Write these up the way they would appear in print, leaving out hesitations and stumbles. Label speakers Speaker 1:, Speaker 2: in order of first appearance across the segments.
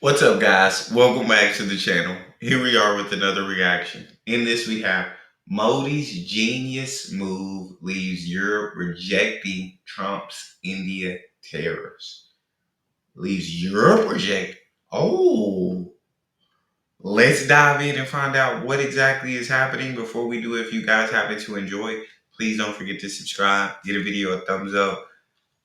Speaker 1: What's up, guys? Welcome back to the channel. Here we are with another reaction. In this, we have Modi's genius move leaves Europe rejecting Trump's India tariffs. Leaves Europe reject. Oh, let's dive in and find out what exactly is happening. Before we do, if you guys happen to enjoy, please don't forget to subscribe, get a video a thumbs up.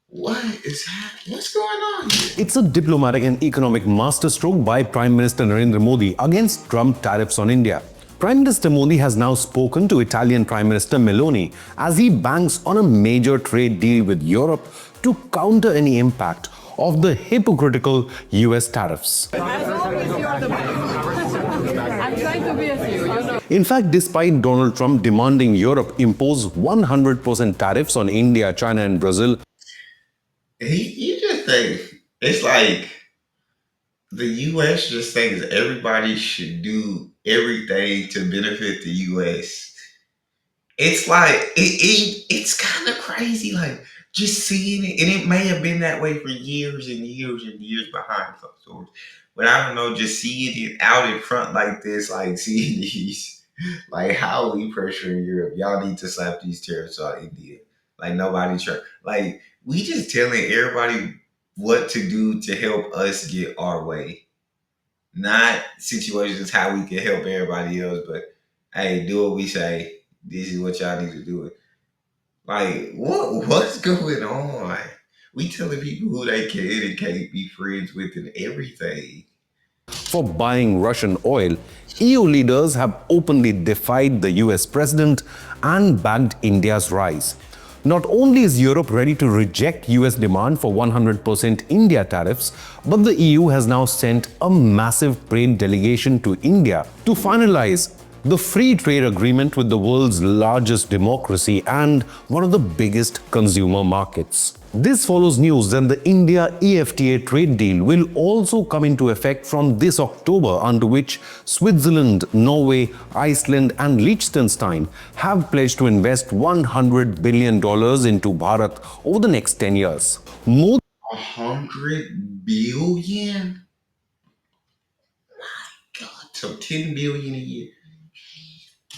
Speaker 1: What is happening? What's going on here?
Speaker 2: It's a diplomatic and economic masterstroke by Prime Minister Narendra Modi against Trump tariffs on India. Prime Minister Modi has now spoken to Italian Prime Minister Meloni as he banks on a major trade deal with Europe to counter any impact of the hypocritical US tariffs.
Speaker 3: As always, you are the best. I'm trying to be as you.
Speaker 2: In fact, despite Donald Trump demanding Europe impose 100% tariffs on India, China, and Brazil,
Speaker 1: You just think it's like the U.S. just thinks everybody should do everything to benefit the U.S. It's like it's kind of crazy, like just seeing it, and it may have been that way for years and years and years behind closed doors. But I don't know, just seeing it out in front like this, like seeing these, like how we pressuring Europe. Y'all need to slap these tariffs on India. Like nobody's trying. Like we just telling everybody what to do to help us get our way, not situations how we can help everybody else. But hey, do what we say. This is what y'all need to do. Like what's going on? We telling people who they can and can't be friends with and everything.
Speaker 2: for buying Russian oil, EU leaders have openly defied the US president and backed India's rise. Not only is Europe ready to reject US demand for 100% India tariffs, but the EU has now sent a massive trade delegation to India to finalize the free trade agreement with the world's largest democracy and one of the biggest consumer markets. This follows news that the India EFTA trade deal will also come into effect from this October, under which Switzerland, Norway, Iceland, and Liechtenstein have pledged to invest $100 billion into Bharat over the next 10 years. More
Speaker 1: 100 billion? God, so 10 billion a year.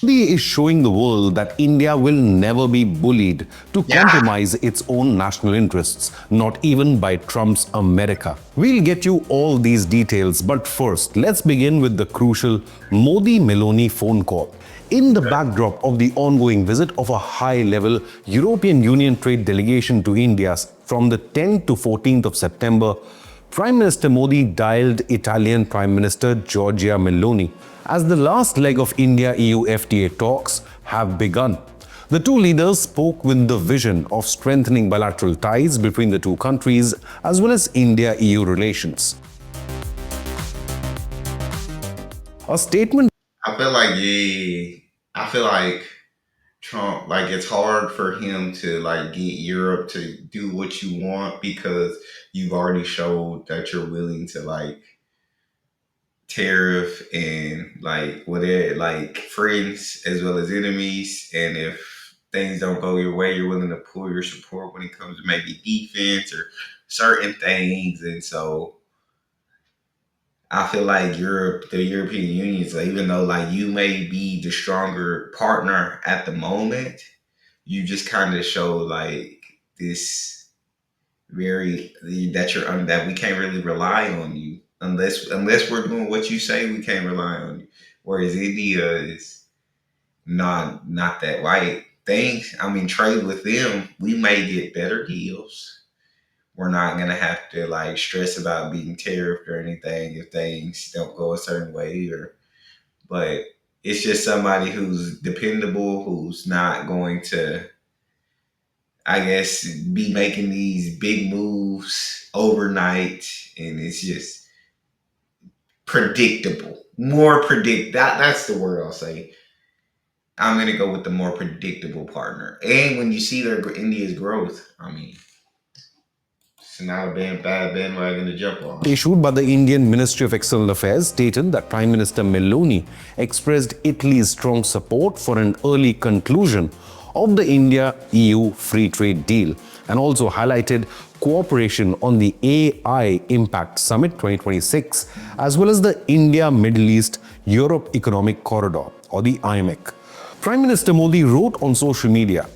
Speaker 2: Modi is showing the world that India will never be bullied to compromise its own national interests, not even by Trump's America. We'll get you all these details, but first, let's begin with the crucial Modi-Meloni phone call. In the backdrop of the ongoing visit of a high-level European Union trade delegation to India from the 10th to 14th of September, Prime Minister Modi dialed Italian Prime Minister Giorgia Meloni as the last leg of India-EU FTA talks have begun. The two leaders spoke with the vision of strengthening bilateral ties between the two countries as well as India-EU relations. A statement
Speaker 1: I feel like Trump, like it's hard for him to like get Europe to do what you want because you've already showed that you're willing to like tariff and like whatever, like friends as well as enemies. And if things don't go your way, you're willing to pull your support when it comes to maybe defense or certain things. And so I feel like Europe, the European Union, is like, even though like you may be the stronger partner at the moment, you just kind of show like this very that you're that we can't really rely on you unless we're doing what you say. We can't rely on you. Whereas India is not that like things. I mean, trade with them, we may get better deals. We're not gonna have to like stress about being tariffed or anything if things don't go a certain way. Or but it's just somebody who's dependable, who's not going to, I guess, be making these big moves overnight, and it's just predictable. More that's the word I'll say. I'm gonna go with the more predictable partner. And when you see their India's growth, I mean, it's not a bad bandwagon to jump on.
Speaker 2: issued by the Indian Ministry of External Affairs stated that Prime Minister Meloni expressed Italy's strong support for an early conclusion of the India-EU free trade deal, and also highlighted cooperation on the AI Impact Summit 2026, as well as the India-Middle East-Europe Economic Corridor, or the IMEC. Prime Minister Modi wrote on social media,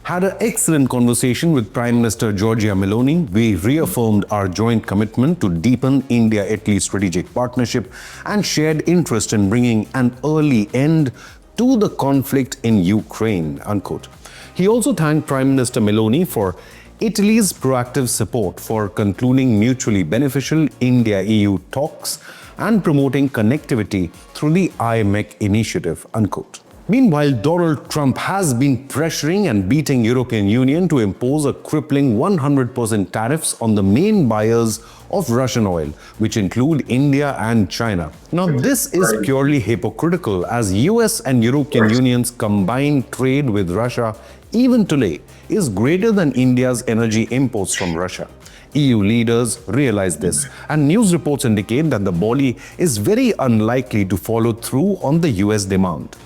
Speaker 2: "Had an excellent conversation with Prime Minister Giorgia Meloni. We reaffirmed our joint commitment to deepen India-Italy strategic partnership and shared interest in bringing an early end to the conflict in Ukraine," unquote. He also thanked Prime Minister Meloni for Italy's proactive support for concluding mutually beneficial India-EU talks and promoting connectivity through the IMEC initiative, unquote. Meanwhile, Donald Trump has been pressuring and beating European Union to impose a crippling 100% tariffs on the main buyers of Russian oil, which include India and China. Now, this is purely hypocritical, as US and European Union's combined trade with Russia, even today, is greater than India's energy imports from Russia. EU leaders realize this, and news reports indicate that the body is very unlikely to follow through on the US demand.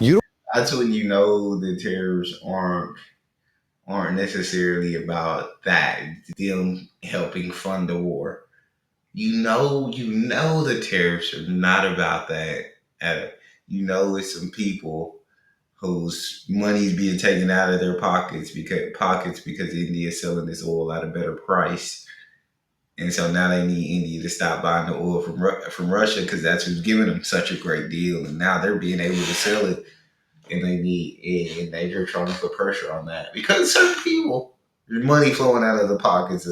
Speaker 1: That's when you know the tariffs aren't necessarily about that, them helping fund the war. You know the tariffs are not about that. You know it's some people whose money is being taken out of their pockets because India is selling this oil at a better price, and so now they need India to stop buying the oil from Russia because that's who's giving them such a great deal, and now they're being able to sell it, and they're trying to put pressure on that because certain people, there's money flowing out of the pockets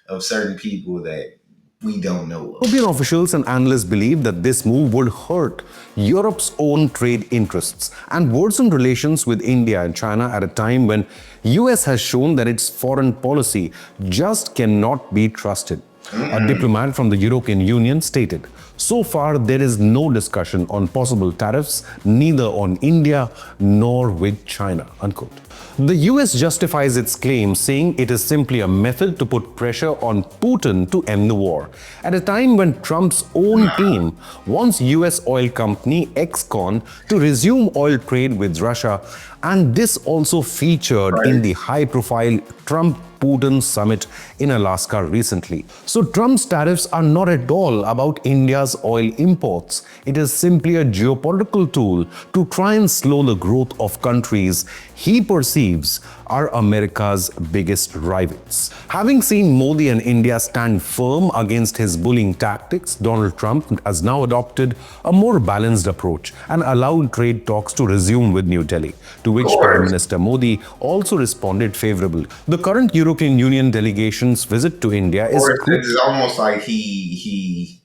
Speaker 1: of certain people that we don't know of.
Speaker 2: European officials and analysts believe that this move would hurt Europe's own trade interests and worsen relations with India and China at a time when US has shown that its foreign policy just cannot be trusted. A diplomat from the European Union stated, "So far, there is no discussion on possible tariffs, neither on India nor with China," unquote. The US justifies its claim, saying it is simply a method to put pressure on Putin to end the war, at a time when Trump's own team wants US oil company Exxon to resume oil trade with Russia, and this also featured in the high-profile Trump-Putin summit in Alaska recently. So Trump's tariffs are not at all about India's oil imports. It is simply a geopolitical tool to try and slow the growth of countries he perceives are America's biggest rivals. Having seen Modi and India stand firm against his bullying tactics, Donald Trump has now adopted a more balanced approach and allowed trade talks to resume with New Delhi, to which Prime Minister Modi also responded favorably. The current European Union delegation's visit to India is
Speaker 1: It's almost like he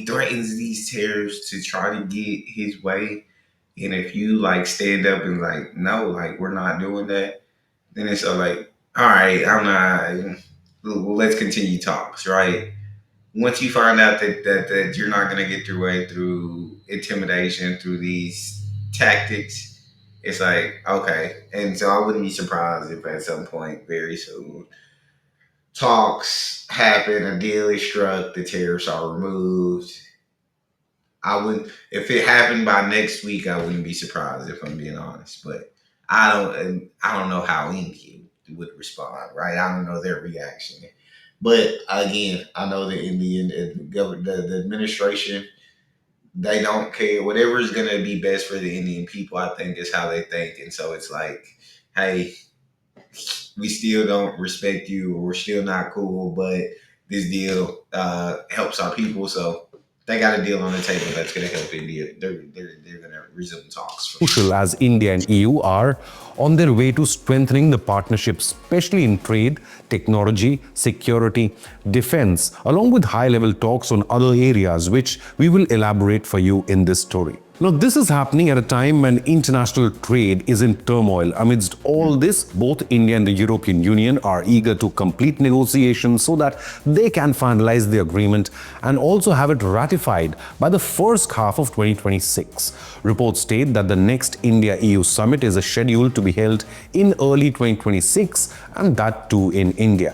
Speaker 1: threatens these tariffs to try to get his way. And if you like stand up and like, no, like we're not doing that, then it's like, all right, I'm not. Well, let's continue talks, right? Once you find out that you're not going to get your way through intimidation, through these tactics, it's like, okay. And so I wouldn't be surprised if at some point very soon talks happen, a deal is struck, the tariffs are removed. I would, if it happened by next week, I wouldn't be surprised, if I'm being honest. But I don't know how India would respond, right? I don't know their reaction. But again, I know the Indian the administration, they don't care. Whatever is going to be best for the Indian people, I think, is how they think. And so it's like, hey, we still don't respect you, or we're still not cool, but this deal helps our people. So they got a deal on the table that's going to help India. They're going to resume talks.
Speaker 2: Crucial, as India and EU are on their way to strengthening the partnership, especially in trade, technology, security, defense, along with high-level talks on other areas, which we will elaborate for you in this story. Now, this is happening at a time when international trade is in turmoil. Amidst all this, both India and the European Union are eager to complete negotiations so that they can finalize the agreement and also have it ratified by the first half of 2026. Reports state that the next India-EU summit is scheduled to be held in early 2026, and that too in India.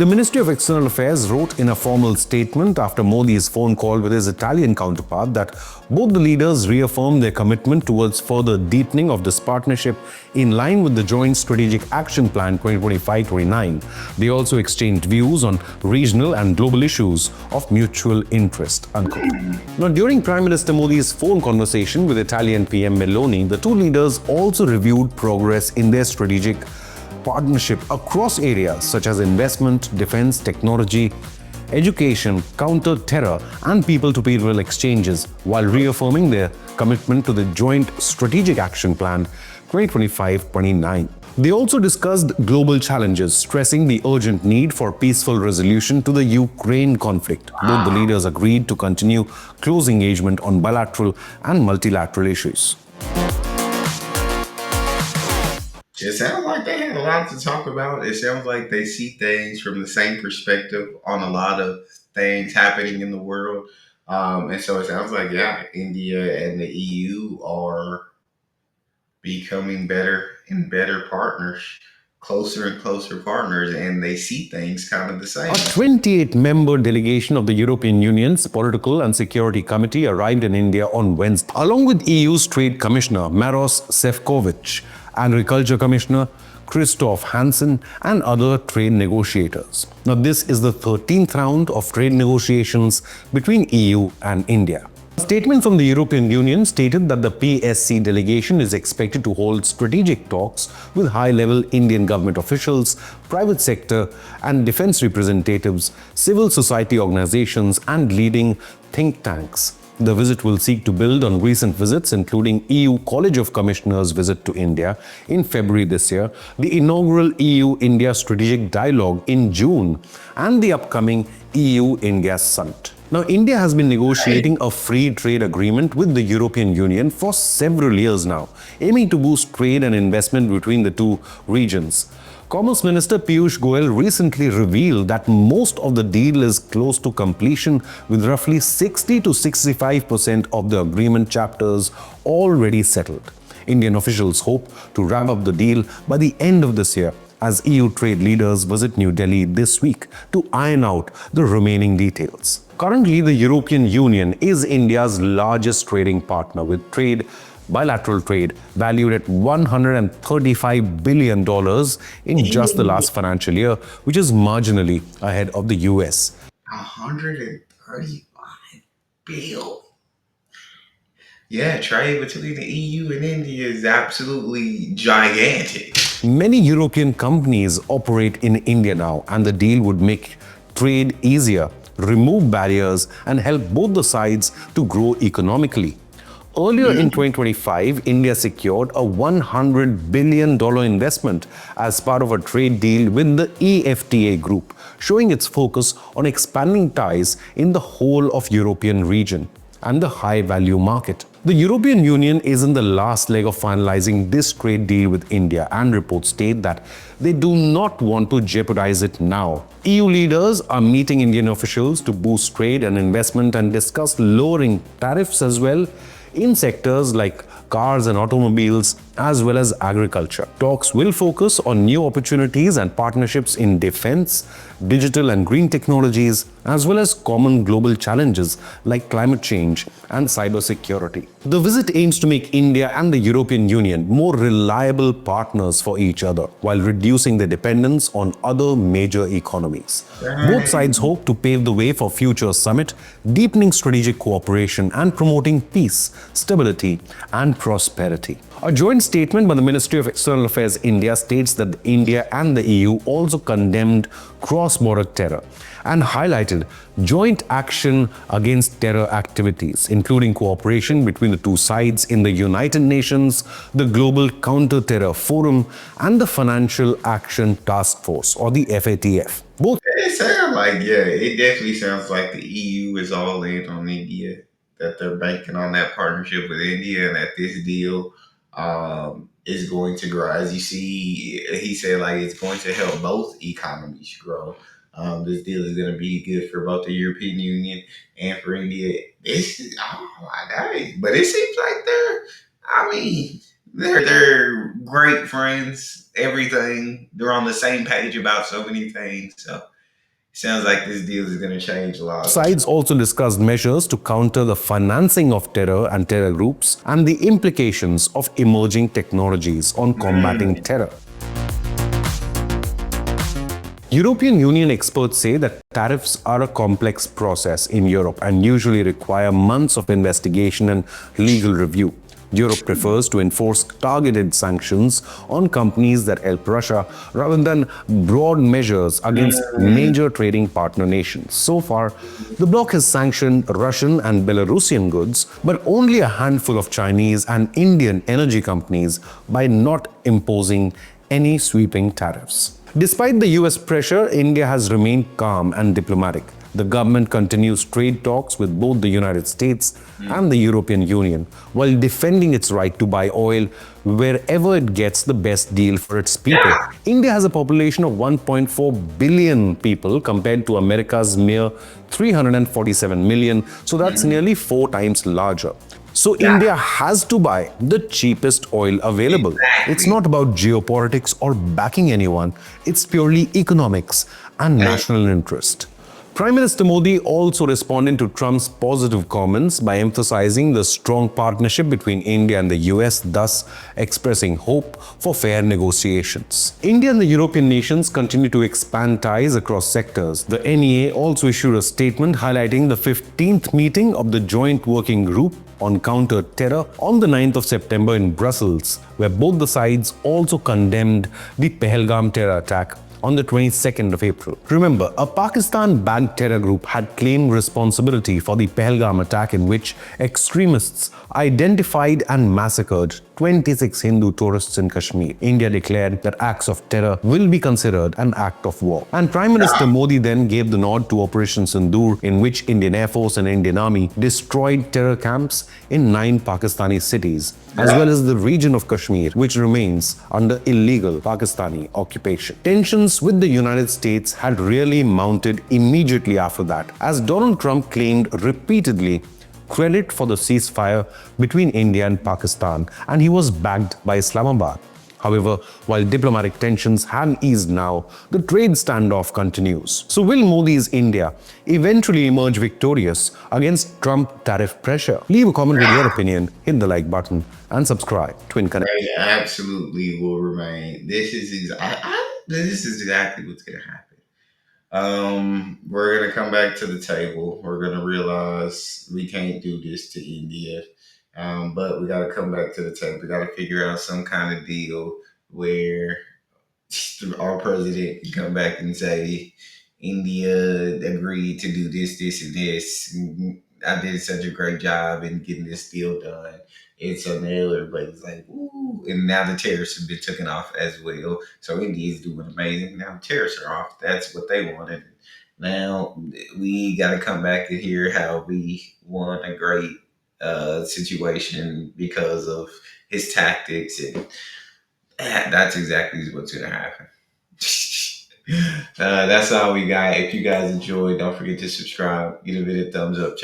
Speaker 2: The Ministry of External Affairs wrote in a formal statement after Modi's phone call with his Italian counterpart that both the leaders reaffirmed their commitment towards further deepening of this partnership in line with the Joint Strategic Action Plan 2025-29. They also exchanged views on regional and global issues of mutual interest. Unquote. Now, during Prime Minister Modi's phone conversation with Italian PM Meloni, the two leaders also reviewed progress in their strategic partnership across areas such as investment, defense, technology, education, counter-terror, and people-to-people exchanges, while reaffirming their commitment to the Joint Strategic Action Plan 2025-29. They also discussed global challenges, stressing the urgent need for peaceful resolution to the Ukraine conflict. Both the leaders agreed to continue close engagement on bilateral and multilateral issues.
Speaker 1: It sounds like they had a lot to talk about. It sounds like they see things from the same perspective on a lot of things happening in the world. And so it sounds like, yeah, India and the EU are becoming better and better partners, closer and closer partners, and they see things kind of the same.
Speaker 2: A 28-member delegation of the European Union's Political and Security Committee arrived in India on Wednesday, along with EU's Trade Commissioner Maros Sefcovic, Agriculture Commissioner Christoph Hansen, and other trade negotiators. Now, this is the 13th round of trade negotiations between EU and India. A statement from the European Union stated that the PSC delegation is expected to hold strategic talks with high-level Indian government officials, private sector and defense representatives, civil society organizations, and leading think tanks. The visit will seek to build on recent visits, including EU College of Commissioners' visit to India in February this year, the inaugural EU-India Strategic Dialogue in June, and the upcoming EU-India Summit. Now, India has been negotiating a free trade agreement with the European Union for several years now, aiming to boost trade and investment between the two regions. Commerce Minister Piyush Goyal recently revealed that most of the deal is close to completion, with roughly 60 to 65% of the agreement chapters already settled. Indian officials hope to wrap up the deal by the end of this year, as EU trade leaders visit New Delhi this week to iron out the remaining details. Currently, the European Union is India's largest trading partner, with bilateral trade valued at $135 billion in just the last financial year, which is marginally ahead of the US.
Speaker 1: 135 billion. Yeah, trade between the EU and India is absolutely gigantic.
Speaker 2: Many European companies operate in India now, and the deal would make trade easier, remove barriers, and help both the sides to grow economically. Earlier in 2025, India secured a $100 billion investment as part of a trade deal with the EFTA group, showing its focus on expanding ties in the whole of European region and the high-value market. The European Union is in the last leg of finalizing this trade deal with India, and reports state that they do not want to jeopardize it now. EU leaders are meeting Indian officials to boost trade and investment and discuss lowering tariffs as well in sectors like cars and automobiles, as well as agriculture. Talks will focus on new opportunities and partnerships in defense, digital and green technologies, as well as common global challenges like climate change and cybersecurity. The visit aims to make India and the European Union more reliable partners for each other, while reducing their dependence on other major economies. Both sides hope to pave the way for future summit, deepening strategic cooperation and promoting peace, stability, and prosperity. A joint statement by the Ministry of External Affairs India states that India and the EU also condemned cross-border terror and highlighted joint action against terror activities, including cooperation between the two sides in the United Nations, the Global Counter-Terror Forum, and the Financial Action Task Force, or the FATF. Both
Speaker 1: It sounds like, yeah, it definitely sounds like the EU is all in on India, that they're banking on that partnership with India, and that this deal is going to grow. As you see, he said like it's going to help both economies grow. This deal is going to be good for both the European Union and for India. This is, oh my God. But it seems like I mean, they're great friends. Everything, they're on the same page about so many things. So Sounds like this deal is going to change a lot.
Speaker 2: Sides also discussed measures to counter the financing of terror and terror groups and the implications of emerging technologies on combating terror. European Union experts say that tariffs are a complex process in Europe and usually require months of investigation and legal review. Europe prefers to enforce targeted sanctions on companies that help Russia rather than broad measures against major trading partner nations. So far, the bloc has sanctioned Russian and Belarusian goods, but only a handful of Chinese and Indian energy companies by not imposing any sweeping tariffs. Despite the US pressure, India has remained calm and diplomatic. The government continues trade talks with both the United States and the European Union while defending its right to buy oil wherever it gets the best deal for its people. India has a population of 1.4 billion people compared to America's mere 347 million, so that's nearly 4 times larger. So India has to buy the cheapest oil available. It's
Speaker 1: Exactly.
Speaker 2: not about geopolitics or backing anyone. It's purely economics and national interest. Prime Minister Modi also responded to Trump's positive comments by emphasizing the strong partnership between India and the US, thus expressing hope for fair negotiations. India and the European nations continue to expand ties across sectors. The NEA also issued a statement highlighting the 15th meeting of the Joint Working Group on counter-terror on the 9th of September in Brussels, where both the sides also condemned the Pahalgam terror attack on the 22nd of April. Remember, a Pakistan-backed terror group had claimed responsibility for the Pahalgam attack in which extremists identified and massacred 26 Hindu tourists in Kashmir. India declared that acts of terror will be considered an act of war. And Prime Minister Modi then gave the nod to Operation Sindoor, in which Indian Air Force and Indian Army destroyed terror camps in 9 Pakistani cities, as well as the region of Kashmir, which remains under illegal Pakistani occupation. Tensions with the United States had really mounted immediately after that, as Donald Trump claimed repeatedly credit for the ceasefire between India and Pakistan, and he was backed by Islamabad. However, while diplomatic tensions have eased now, the trade standoff continues. So will Modi's India eventually emerge victorious against Trump tariff pressure? Leave a comment with your opinion, hit the like button, and subscribe to InConnect.
Speaker 1: They absolutely will remain. This is exactly what's going to happen. We're gonna come back to the table. We're gonna realize we can't do this to India, but we got to come back to the table. We got to figure out some kind of deal where our president can come back and say India agreed to do this, this, and this. I did such a great job in getting this deal done. It's a nailer, but it's like, ooh. And now the tariffs have been taken off as well. So India's doing amazing. Now the tariffs are off. That's what they wanted. Now we got to come back and hear how we won a great situation because of his tactics, and that's exactly what's going to happen. That's all we got. If you guys enjoyed, don't forget to subscribe, give it a thumbs up. Check